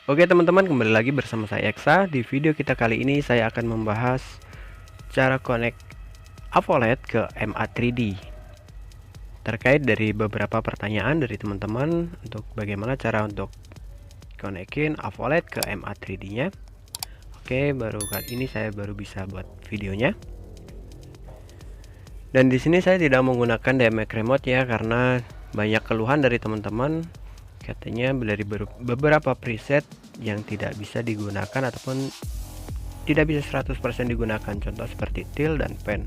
Oke teman-teman, kembali lagi bersama saya Eksa. Di video kita kali ini saya akan membahas cara connect AVOLED ke MA3D. Terkait dari beberapa pertanyaan dari teman-teman untuk bagaimana cara untuk connectin AVOLED ke MA3D nya. Oke, baru kali ini saya baru bisa buat videonya. Dan di sini saya tidak menggunakan DMX remote ya, karena banyak keluhan dari teman-teman. Katanya dari beberapa preset yang tidak bisa digunakan ataupun tidak bisa 100% digunakan. Contoh seperti tilt dan pen,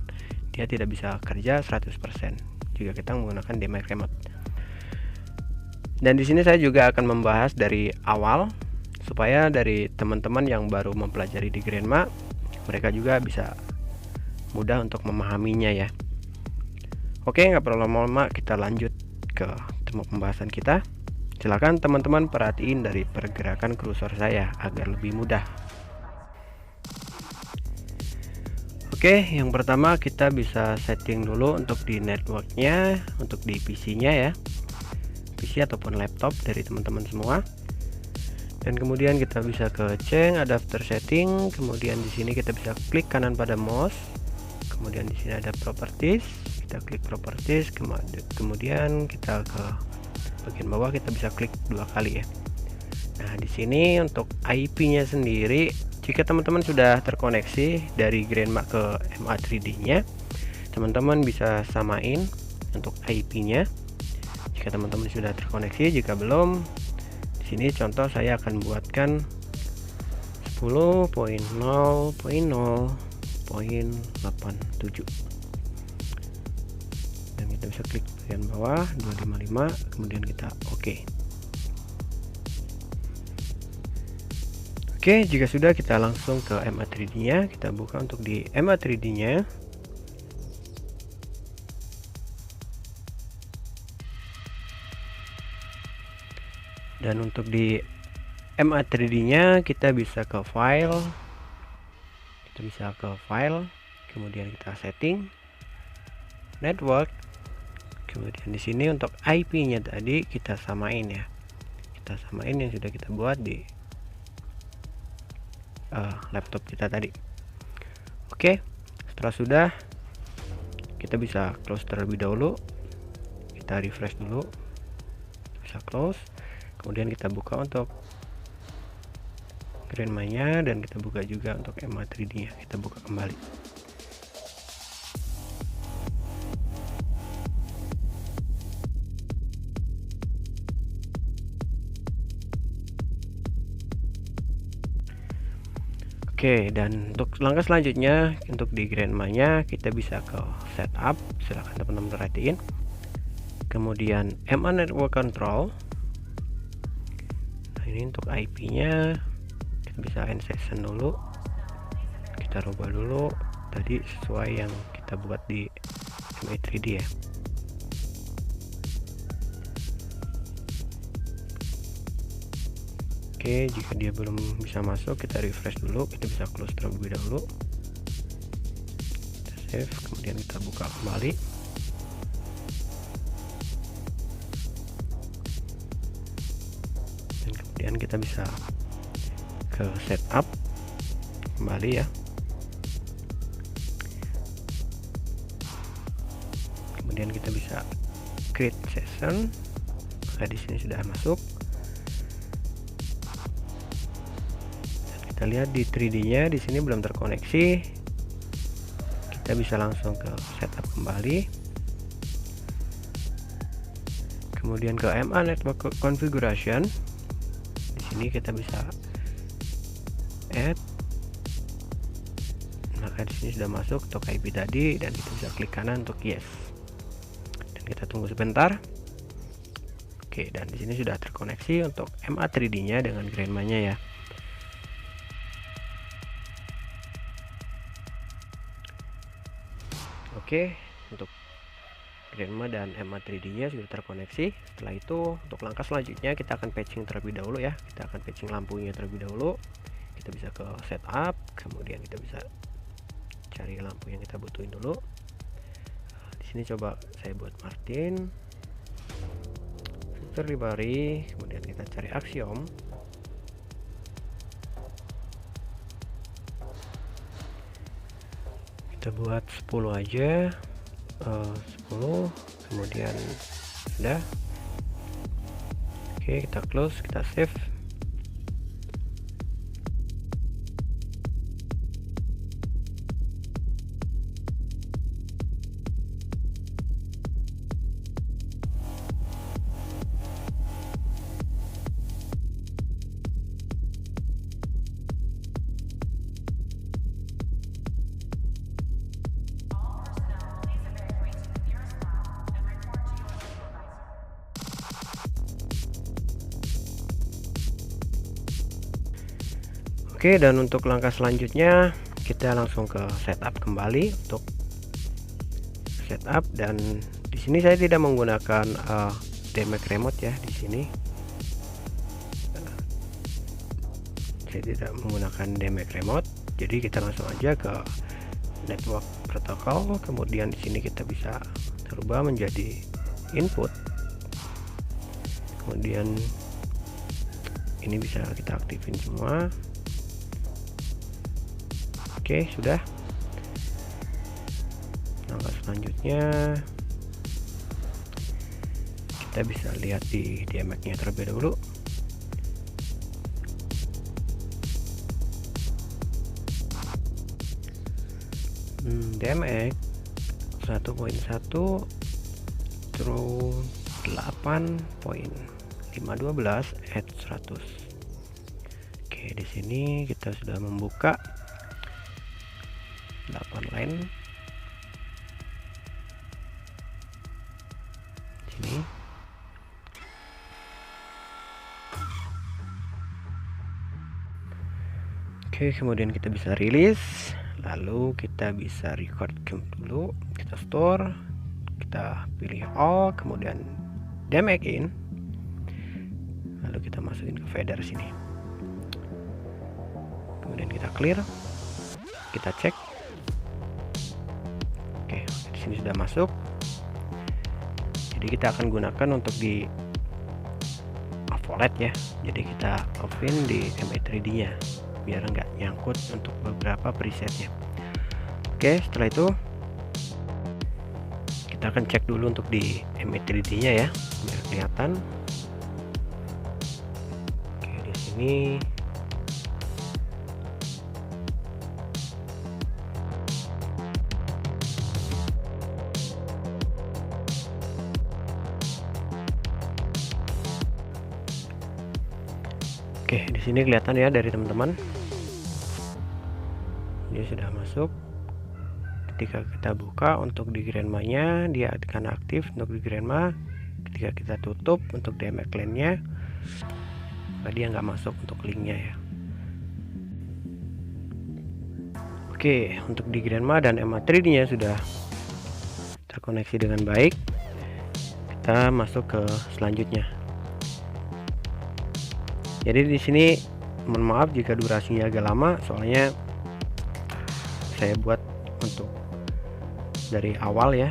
dia tidak bisa kerja 100% jika kita menggunakan DMX remote. Dan di sini saya juga akan membahas dari awal supaya dari teman-teman yang baru mempelajari di Grandma, mereka juga bisa mudah untuk memahaminya ya. Oke, nggak perlu lama-lama, kita lanjut ke pembahasan kita. Silakan teman-teman perhatiin dari pergerakan kursor saya agar lebih mudah. Oke, yang pertama kita bisa setting dulu untuk di networknya, untuk di PC-nya ya, PC ataupun laptop dari teman-teman semua. Dan kemudian kita bisa ke change adapter setting, kemudian di sini kita bisa klik kanan pada mouse, kemudian di sini ada properties, kita klik properties, kemudian kita ke bagian bawah kita bisa klik dua kali ya. Nah, di sini untuk IP-nya sendiri, jika teman-teman sudah terkoneksi dari Grandma ke MA3D-nya, teman-teman bisa samain untuk IP-nya. Jika teman-teman sudah terkoneksi, jika belum, di sini contoh saya akan buatkan 10.0.0.87. Dan kita bisa klik bagian bawah 255, kemudian kita oke. Oke, jika sudah, kita langsung ke MA3D nya, kita buka untuk di MA3D nya. Dan untuk di MA3D nya kita bisa ke file, kemudian kita setting network. Kemudian di sini untuk IP-nya tadi kita samain ya. Kita samain yang sudah kita buat di laptop kita tadi. Oke, setelah sudah, kita bisa close terlebih dahulu. Kita refresh dulu. Bisa close. Kemudian kita buka untuk Grandma-nya dan kita buka juga untuk MA3D-nya. Kita buka kembali. Oke, dan untuk langkah selanjutnya untuk di Grandma-nya kita bisa ke setup, silahkan teman-teman perhatiin. Kemudian MA Network Control. Nah, ini untuk IP-nya kita bisa end session dulu. Kita rubah dulu tadi sesuai yang kita buat di MA3D ya. Oke, jika dia belum bisa masuk, kita refresh dulu, kita bisa close terlebih dahulu, kita save, kemudian kita buka kembali. Dan kemudian kita bisa ke setup kembali ya. Kemudian kita bisa create session. Nah, di sini sudah masuk. Kita lihat di 3D-nya di sini belum terkoneksi. Kita bisa langsung ke setup kembali. Kemudian ke MA Network Configuration. Di sini kita bisa add. Maka di sini sudah masuk untuk IP tadi dan kita bisa klik kanan untuk yes. Dan kita tunggu sebentar. Oke, dan di sini sudah terkoneksi untuk MA3D-nya dengan Grandma-nya ya. Oke, untuk Grandma dan MA3D-nya sudah terkoneksi. Setelah itu, untuk langkah selanjutnya kita akan patching terlebih dahulu ya. Kita akan patching lampunya terlebih dahulu. Kita bisa ke setup, kemudian kita bisa cari lampu yang kita butuhin dulu. Di sini coba saya buat Martin, filter library, kemudian kita cari Axiom. Kita buat 10 aja, 10, kemudian udah. Oke, kita close, kita save. Oke, dan untuk langkah selanjutnya kita langsung ke setup kembali untuk setup, dan di sini saya tidak menggunakan DMX remote ya. Di sini saya tidak menggunakan DMX remote, jadi kita langsung aja ke network protocol. Kemudian di sini kita bisa rubah menjadi input, kemudian ini bisa kita aktifin semua. Oke, sudah. Langkah selanjutnya kita bisa lihat di DMX nya terlebih dahulu. DMX 1.1 through 8.512 at 100. Oke, di sini kita sudah membuka 8 line sini. Oke, kemudian kita bisa rilis, lalu kita bisa record dulu, kita store, kita pilih all, kemudian DMX in, lalu kita masukin ke fader sini, kemudian kita clear, kita cek. Oke, di sini sudah masuk. Jadi kita akan gunakan untuk di AVOLED ya. Jadi kita offin di ME3D nya biar nggak nyangkut untuk beberapa presetnya. Oke, setelah itu kita akan cek dulu untuk di ME3D nya ya, biar kelihatan. Oke, di sini oke, di sini kelihatan ya dari teman-teman. Dia sudah masuk. Ketika kita buka untuk di Grandma-nya, dia akan aktif untuk di Grandma. Ketika kita tutup untuk DMX LAN-nya, dia nggak masuk untuk linknya ya. Oke, untuk di Grandma dan MA3D-nya sudah terkoneksi dengan baik. Kita masuk ke selanjutnya. Jadi di sini mohon maaf jika durasinya agak lama, soalnya saya buat untuk dari awal ya,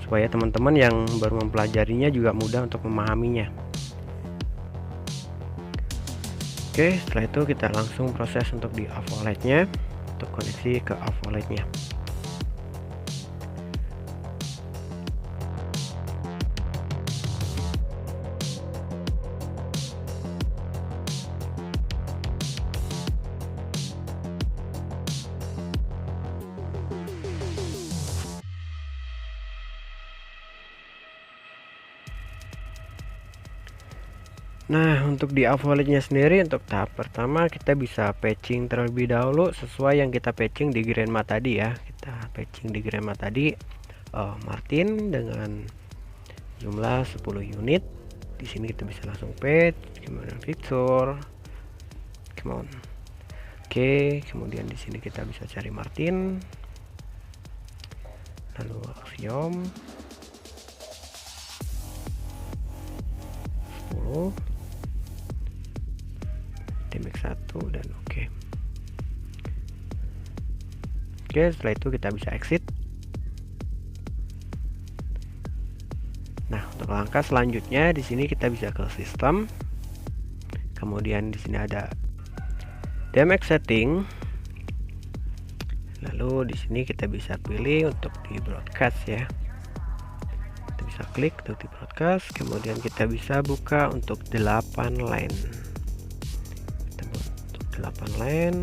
supaya teman-teman yang baru mempelajarinya juga mudah untuk memahaminya. Oke, setelah itu kita langsung proses untuk di AVOLED-nya, untuk koneksi ke AVOLED-nya. Nah, untuk di AVOLED-nya sendiri, untuk tahap pertama kita bisa patching terlebih dahulu sesuai yang kita patching di Grandma tadi ya. Kita patching di Grandma tadi Martin dengan jumlah 10 unit. Di sini kita bisa langsung patch, kemudian Victor, come on. Oke, kemudian di sini kita bisa cari Martin, lalu Axiom 10, DMX 1 dan oke. Oke, setelah itu kita bisa exit. Nah, untuk langkah selanjutnya di sini kita bisa ke sistem. Kemudian di sini ada DMX setting. Lalu di sini kita bisa pilih untuk di broadcast ya. Kita bisa klik untuk di broadcast, kemudian kita bisa buka untuk 8 line. Kita buat untuk 8 line.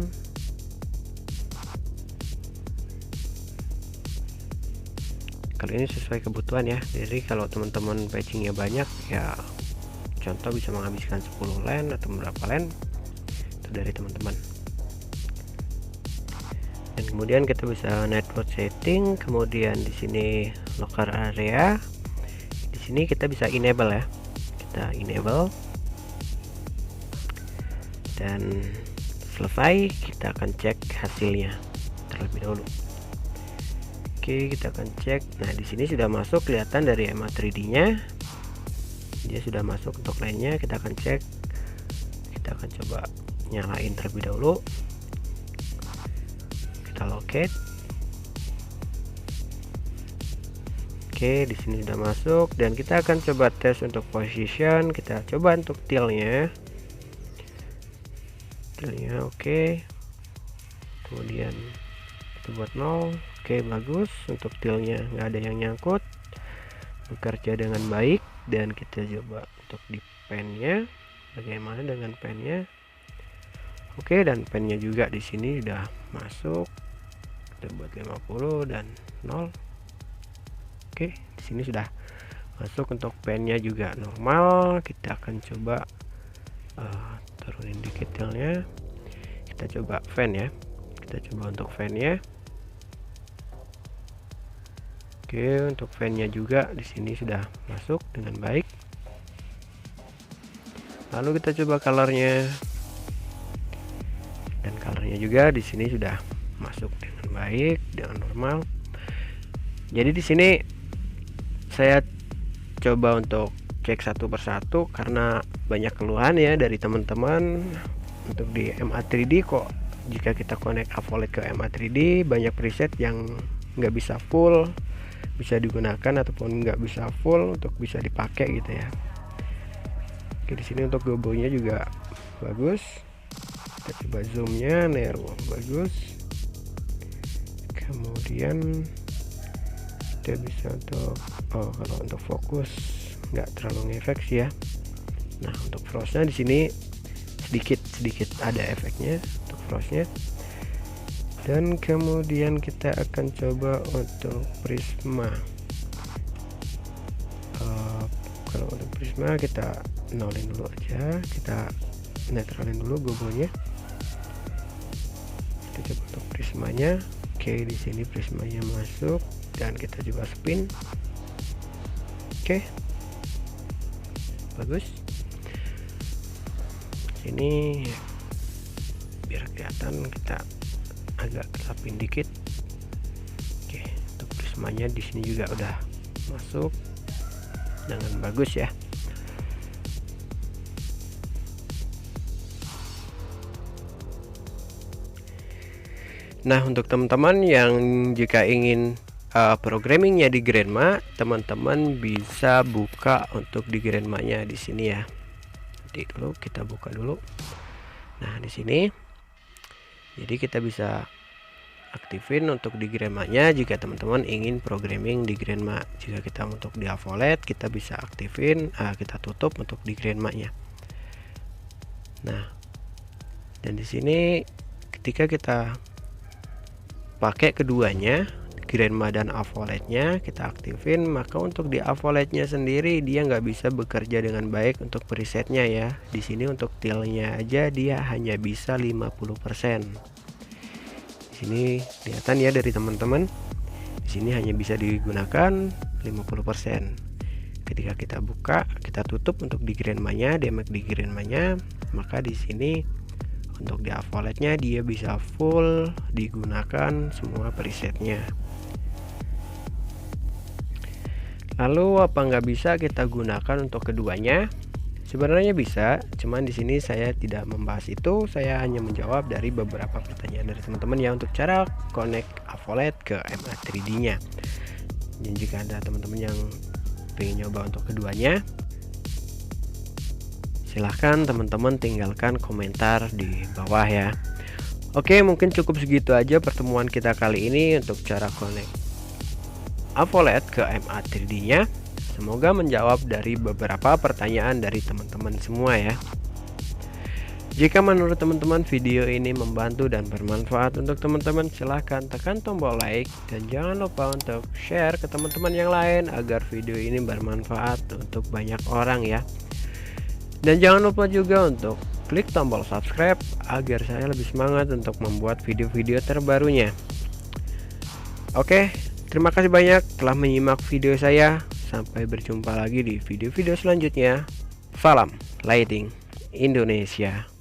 Kalau ini sesuai kebutuhan ya. Jadi kalau teman-teman patchingnya banyak ya, contoh bisa menghabiskan 10 line atau berapa line, itu dari teman-teman. Dan kemudian kita bisa network setting, kemudian di sini local area. Di sini kita bisa enable ya. Kita enable. Dan selesai, kita akan cek hasilnya terlebih dahulu. Oke, kita akan cek. Nah, di sini sudah masuk, kelihatan dari MA3D-nya. Dia sudah masuk untuk line-nya. Kita akan cek. Kita akan coba nyalain terlebih dahulu. Kita locate. Oke, di sini sudah masuk dan kita akan coba tes untuk position. Kita coba untuk tilnya. Tilnya oke. Kemudian kita buat 0. Oke, bagus. Untuk tilnya nggak ada yang nyangkut, bekerja dengan baik. Dan kita coba untuk di pen-nya, bagaimana dengan pen-nya. Oke, dan pen-nya juga di sini sudah masuk. Kita buat 50 dan 0. Oke, di sini sudah masuk. Untuk pen-nya juga normal. Kita akan coba turunin dikit tilnya. Kita coba fan ya. Kita coba untuk fan-nya. Oke, untuk fan-nya juga di sini sudah masuk dengan baik. Lalu kita coba color-nya. Dan color-nya juga di sini sudah masuk dengan baik, dengan normal. Jadi di sini saya coba untuk cek satu persatu karena banyak keluhan ya dari teman-teman untuk di MA3D. Kok jika kita connect AVOLED ke MA3D banyak preset yang nggak bisa full bisa digunakan ataupun nggak bisa full untuk bisa dipakai gitu ya. Oke, di sini untuk gobonya juga bagus. Kita coba zoomnya, narrow bagus. Kemudian kita bisa untuk kalau untuk fokus nggak terlalu ngefek sih ya. Nah, untuk frostnya di sini sedikit ada efeknya untuk frostnya. Dan kemudian kita akan coba untuk prisma. Kalau untuk prisma kita nolin dulu aja, kita netralin dulu gobonya. Kita coba untuk prismanya. Oke, di sini prismanya masuk dan kita coba spin. Oke, bagus. Ini biar kelihatan kita agak gelapin dikit. Oke, untuk prismanya di sini juga udah masuk dengan bagus ya. Nah, untuk teman-teman yang jika ingin programmingnya di Grandma, teman-teman bisa buka untuk di Grandma-nya di sini ya. Nanti dulu kita buka dulu. Nah, di sini jadi kita bisa aktifin untuk di Grandma-nya jika teman-teman ingin programming di Grandma. Jika kita untuk di AVOLED kita bisa aktifin, kita tutup untuk di Grandma-nya. Nah, dan di sini ketika kita pakai keduanya, Grandma dan AVOLED-nya kita aktifin, maka untuk di AVOLED-nya sendiri dia nggak bisa bekerja dengan baik untuk presetnya ya. Di sini untuk tilnya aja dia hanya bisa 50%. Di sini kelihatan ya dari teman-teman. Di sini hanya bisa digunakan 50%. Ketika kita buka, kita tutup untuk di Grandma-nya, demek di Grandma-nya, maka di sini untuk di AVOLED-nya dia bisa full digunakan semua presetnya. Lalu apa nggak bisa kita gunakan untuk keduanya? Sebenarnya bisa, cuman di sini saya tidak membahas itu. Saya hanya menjawab dari beberapa pertanyaan dari teman-teman ya untuk cara connect AVOLED ke MA3D-nya. Dan jika ada teman-teman yang pengen nyoba untuk keduanya, silahkan teman-teman tinggalkan komentar di bawah ya. Oke, mungkin cukup segitu aja pertemuan kita kali ini untuk cara connect AVOLED ke MA3D-nya. Semoga menjawab dari beberapa pertanyaan dari teman-teman semua ya. Jika menurut teman-teman video ini membantu dan bermanfaat untuk teman-teman, silahkan tekan tombol like dan jangan lupa untuk share ke teman-teman yang lain agar video ini bermanfaat untuk banyak orang ya. Dan jangan lupa juga untuk klik tombol subscribe agar saya lebih semangat untuk membuat video-video terbarunya. Oke, terima kasih banyak telah menyimak video saya. Sampai berjumpa lagi di video-video selanjutnya. Salam Lighting Indonesia.